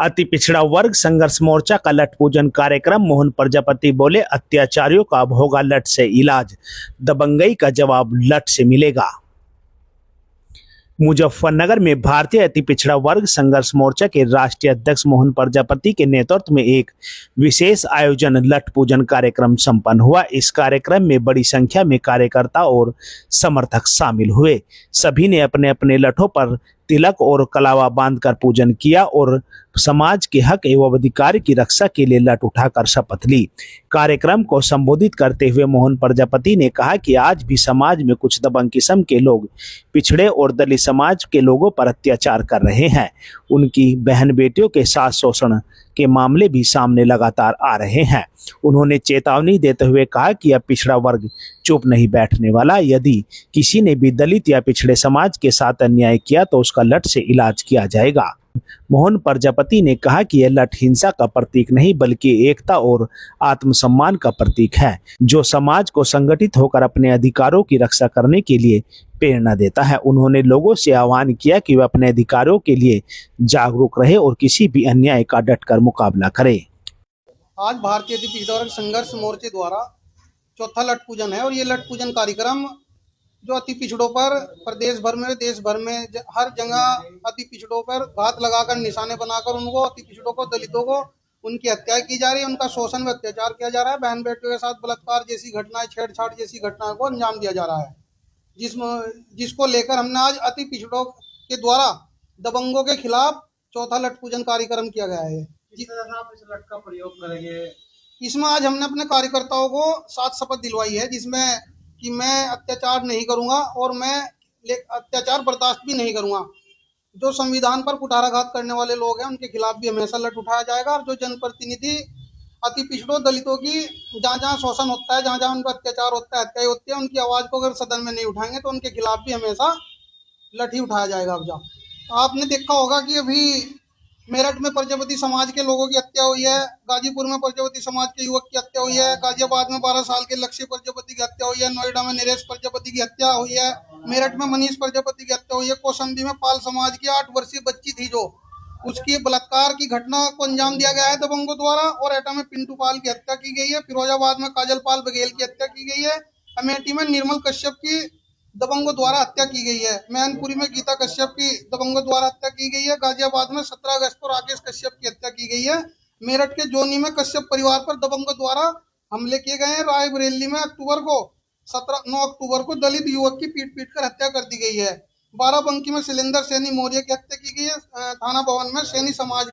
अति पिछड़ा वर्ग संघर्ष मोर्चा का लठ पूजन कार्यक्रम। मोहन प्रजापति बोले, अत्याचारियों का अब होगा लठ से इलाज, दबंगई का जवाब लठ से मिलेगा। मुजफ्फरनगर में भारतीय अति पिछड़ा वर्ग संघर्ष मोर्चा के राष्ट्रीय अध्यक्ष मोहन प्रजापति के नेतृत्व में एक विशेष आयोजन लठ पूजन कार्यक्रम संपन्न हुआ। इस कार्यक्रम में बड़ी संख्या में कार्यकर्ता और समर्थक शामिल हुए। सभी ने अपने अपने लठों पर तिलक और कलावा बांधकर पूजन किया और समाज के हक एवं अधिकार की रक्षा के लिए लठ उठाकर शपथ ली। कार्यक्रम को संबोधित करते हुए मोहन प्रजापति ने कहा कि आज भी समाज में कुछ दबंग किस्म के लोग पिछड़े और दलित समाज के लोगों पर अत्याचार कर रहे हैं। उनकी बहन बेटियों के साथ शोषण के मामले भी सामने लगातार आ रहे हैं। उन्होंने चेतावनी देते हुए कहा कि अब पिछड़ा वर्ग चुप नहीं बैठने वाला। यदि किसी ने भी दलित या पिछड़े समाज के साथ अन्याय किया तो उसका लठ से इलाज किया जाएगा। मोहन प्रजापति ने कहा कि यह लठ हिंसा का प्रतीक नहीं बल्कि एकता और आत्मसम्मान का प्रतीक है, जो समाज को संगठित होकर अपने अधिकारों की रक्षा करने के लिए प्रेरणा देता है। उन्होंने लोगों से आह्वान किया कि वे अपने अधिकारों के लिए जागरूक रहे और किसी भी अन्याय का डटकर मुकाबला करें। आज भारतीय अति पिछड़ा वर्ग संघर्ष मोर्चे द्वारा चौथा लठ पूजन है और ये लठ पूजन कार्यक्रम जो अति पिछड़ों पर प्रदेश भर में देश भर में हर जगह अति पिछड़ों पर घात लगाकर निशाने बनाकर उनको अति पिछड़ों को दलितों को उनकी हत्या की जा रही है, उनका शोषण व अत्याचार किया जा रहा है। बहन बेटियों के साथ बलात्कार जैसी घटनाएं, छेड़छाड़ जैसी घटनाओं को अंजाम दिया जा रहा है, जिसको लेकर हमने आज अति पिछड़ों के द्वारा दबंगों के खिलाफ चौथा लठ पूजन कार्यक्रम किया गया है। किस तरह आप इस लठ का प्रयोग करेंगे? इसमें आज हमने अपने कार्यकर्ताओं को साथ शपथ दिलवाई है, जिसमें कि मैं अत्याचार नहीं करूंगा और मैं अत्याचार बर्दाश्त भी नहीं करूंगा। जो संविधान पर कुठाराघात करने वाले लोग हैं उनके खिलाफ भी हमेशा लठ उठाया जाएगा और जो जनप्रतिनिधि अति पिछड़ों दलितों की जहाँ जहाँ शोषण होता है, जहाँ जहाँ उन पर अत्याचार होता है, हत्या होती है, उनकी आवाज को अगर सदन में नहीं उठाएंगे तो उनके खिलाफ भी हमेशा लठ ही उठाया जाएगा। अब आपने देखा होगा कि अभी मेरठ में प्रजापति समाज के लोगों की हत्या हुई है, गाजीपुर में प्रजापति समाज के युवक की हत्या हुई है, गाजियाबाद में 12 साल के लक्ष्य प्रजापति की हत्या हुई है, नोएडा में नरेश प्रजापति की हत्या हुई है, मेरठ में मनीष प्रजापति की हत्या हुई है, कौशाम्बी में पाल समाज की 8 वर्षीय बच्ची थी जो उसकी बलात्कार की घटना को अंजाम दिया गया है दबंगों द्वारा, और एटा में पिंटू पाल की हत्या की गई है, फिरोजाबाद में काजल पाल बघेल की हत्या की गई है, अमेठी में निर्मल कश्यप की दबंगों द्वारा हत्या की गई है, मैनपुरी में गीता कश्यप की दबंगों द्वारा हत्या की गई है, गाजियाबाद में 17 अगस्त को राकेश कश्यप की हत्या की गई है, मेरठ के जोनी में कश्यप परिवार पर दबंगों द्वारा हमले किए गए हैं, रायबरेली में 9 अक्टूबर को दलित युवक की पीट कर हत्या कर दी गई है, बाराबंकी में शैलेंद्र सैनी मौर्य की हत्या की गई है, थाना भवन में सैनी समाज